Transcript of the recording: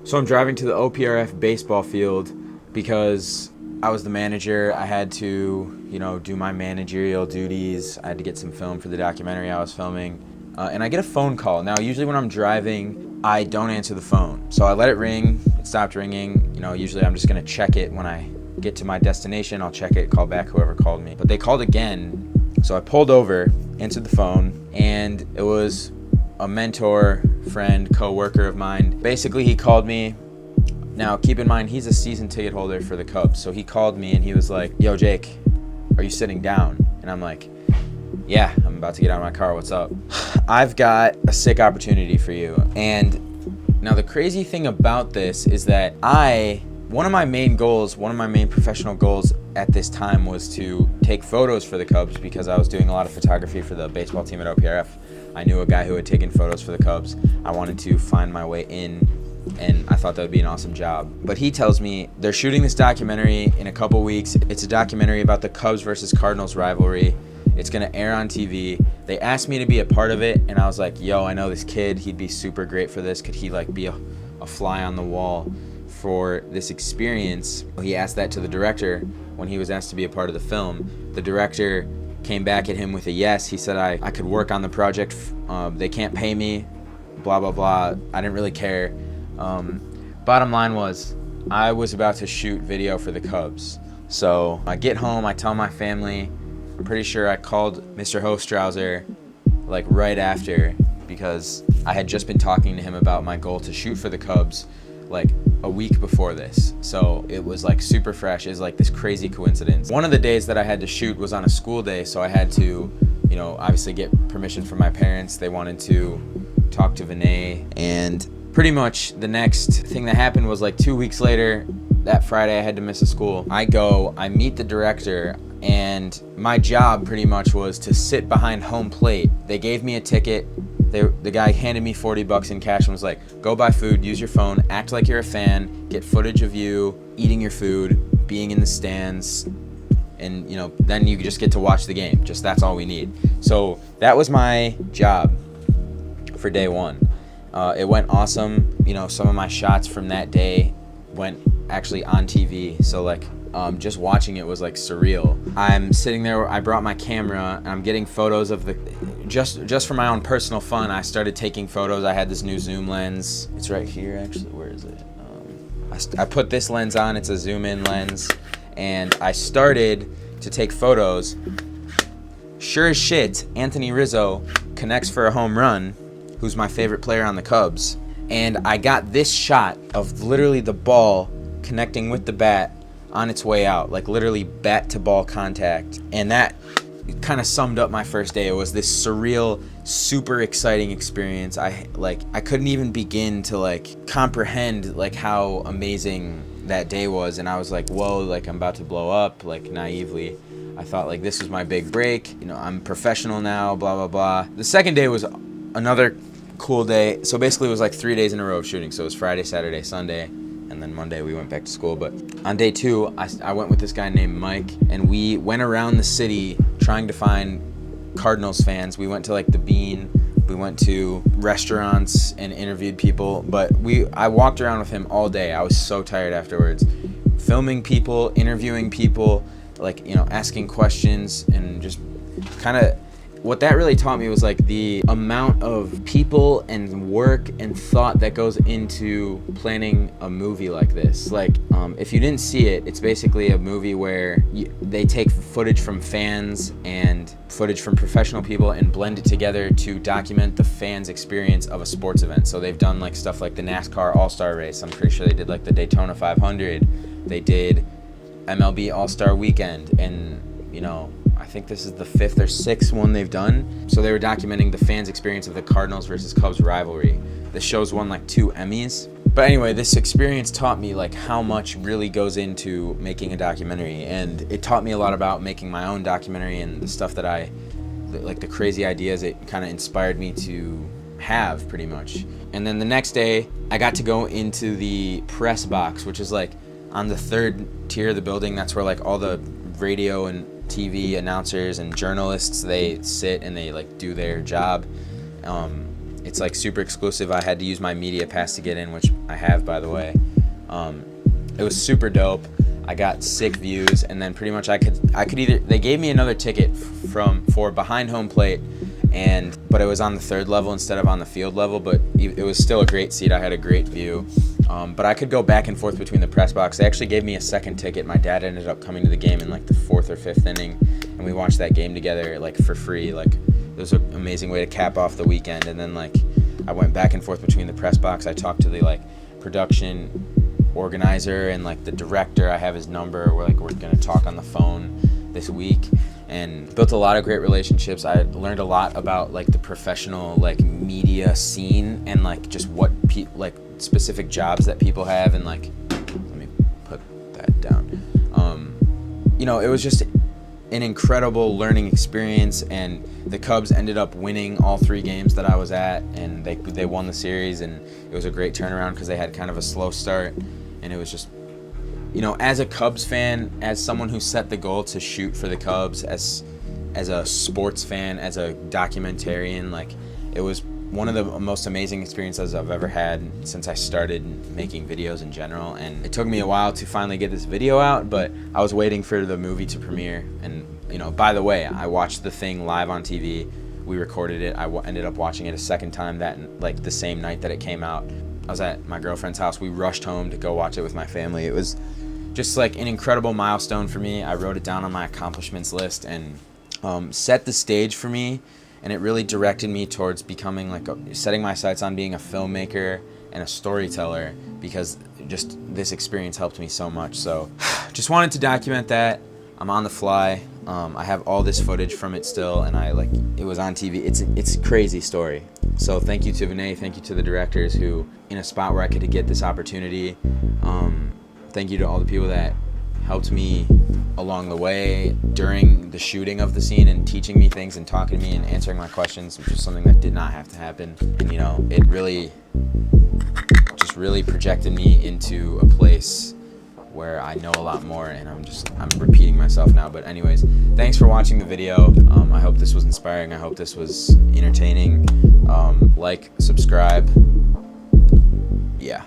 So I'm driving to the OPRF baseball field because I was the manager. I had to, do my managerial duties. I had to get some film for the documentary I was filming. And I get a phone call. Now, usually when I'm driving, I don't answer the phone. So I let it ring. It stopped ringing. Usually I'm just going to check it when I get to my destination. I'll check it, call back whoever called me. But they called again. So I pulled over, answered the phone, and it was a mentor, friend, co-worker of mine. Basically, he called me. Now, keep in mind, he's a season ticket holder for the Cubs. So he called me and he was like, "Yo, Jake, are you sitting down?" And I'm like, "Yeah, I'm about to get out of my car. What's up?" "I've got a sick opportunity for you." And now the crazy thing about this is that one of my main professional goals at this time was to take photos for the Cubs because I was doing a lot of photography for the baseball team at OPRF. I knew a guy who had taken photos for the Cubs. I wanted to find my way in, and I thought that would be an awesome job. But he tells me they're shooting this documentary in a couple weeks. It's a documentary about the Cubs versus Cardinals rivalry. It's gonna air on TV. They asked me to be a part of it, and I was like, "Yo, I know this kid. He'd be super great for this. Could he be a fly on the wall for this experience?" He asked that to the director when he was asked to be a part of the film. The director came back at him with a yes. He said I could work on the project. They can't pay me, blah, blah, blah. I didn't really care. Bottom line was, I was about to shoot video for the Cubs. So I get home, I tell my family. I'm pretty sure I called Mr. Hostrauser right after, because I had just been talking to him about my goal to shoot for the Cubs a week before this. So it was super fresh. It was this crazy coincidence. One of the days that I had to shoot was on a school day, so I had to, obviously get permission from my parents. They wanted to talk to Vinay, and pretty much the next thing that happened was 2 weeks later, that Friday I had to miss a school. I meet the director, and my job pretty much was to sit behind home plate. They gave me a ticket. The guy handed me $40 in cash and was like, "Go buy food, use your phone, act like you're a fan, get footage of you eating your food, being in the stands, and then you just get to watch the game. Just that's all we need." So that was my job for day one. It went awesome. Some of my shots from that day went actually on TV. So just watching it was surreal. I'm sitting there, I brought my camera, and I'm getting photos of just for my own personal fun. I started taking photos. I had this new zoom lens. It's right here, actually. Where is it? I put this lens on. It's a zoom in lens, and I started to take photos. Sure as shit, Anthony Rizzo connects for a home run, who's my favorite player on the Cubs. And I got this shot of literally the ball connecting with the bat on its way out, literally bat to ball contact. And that kind of summed up my first day. It was this surreal, super exciting experience. I couldn't even begin to comprehend how amazing that day was. And I was like, whoa, I'm about to blow up. Naively, I thought this was my big break. I'm professional now, blah, blah, blah. The second day was another cool day. So basically it was 3 days in a row of shooting. So it was Friday, Saturday, Sunday, and then Monday we went back to school. But on day two, I went with this guy named Mike, and we went around the city trying to find Cardinals fans. We went to the Bean. We went to restaurants and interviewed people. But I walked around with him all day. I was so tired afterwards. Filming people, interviewing people, asking questions, and just kind of what that really taught me was the amount of people and work and thought that goes into planning a movie like this. If you didn't see it, it's basically a movie where they take footage from fans and footage from professional people and blend it together to document the fans' experience of a sports event. So they've done stuff like the NASCAR All-Star Race. I'm pretty sure they did the Daytona 500. They did MLB All-Star Weekend, and I think this is the 5th or 6th one they've done. So they were documenting the fans' experience of the Cardinals versus Cubs rivalry. The show's won 2 Emmys. But anyway, this experience taught me how much really goes into making a documentary, and it taught me a lot about making my own documentary and the stuff that the crazy ideas it kind of inspired me to have, pretty much. And then the next day, I got to go into the press box, which is on the 3rd tier of the building. That's where all the radio and TV announcers and journalists, they sit and they do their job. It's like super exclusive. I had to use my media pass to get in, which I have, by the way. It was super dope. I got sick views, and then pretty much I could either, they gave me another ticket for behind home plate, but it was on the third level instead of on the field level, but it was still a great seat. I had a great view. But I could go back and forth between the press box. They actually gave me a second ticket. My dad ended up coming to the game in like the 4th or 5th inning, and we watched that game together like for free. Like, it was an amazing way to cap off the weekend. And then like I went back and forth between the press box. I talked to the like production organizer and like the director. I have his number. We're gonna talk on the phone this week, and built a lot of great relationships. I learned a lot about like the professional like media scene, and like just what like specific jobs that people have, and like, let me put that down. It was just an incredible learning experience, and the Cubs ended up winning all 3 games that I was at, and they won the series, and it was a great turnaround because they had kind of a slow start. And it was just, as a Cubs fan, as someone who set the goal to shoot for the Cubs, as a sports fan, as a documentarian, like, it was one of the most amazing experiences I've ever had since I started making videos in general. And it took me a while to finally get this video out, but I was waiting for the movie to premiere. And, by the way, I watched the thing live on TV. We recorded it. I ended up watching it a second time the same night that it came out. I was at my girlfriend's house. We rushed home to go watch it with my family. It was just like an incredible milestone for me. I wrote it down on my accomplishments list, and set the stage for me. And it really directed me towards becoming setting my sights on being a filmmaker and a storyteller, because just this experience helped me so much. So just wanted to document that. I'm on the fly. I have all this footage from it still, and it was on TV. It's a crazy story. So thank you to Vinay, thank you to the directors who, in a spot where I could get this opportunity. Thank you to all the people that helped me along the way during the shooting of the scene, and teaching me things and talking to me and answering my questions, which is something that did not have to happen. And it really projected me into a place where I know a lot more, and I'm repeating myself now. But anyways, thanks for watching the video. I hope this was inspiring. I hope this was entertaining. Like, subscribe. Yeah.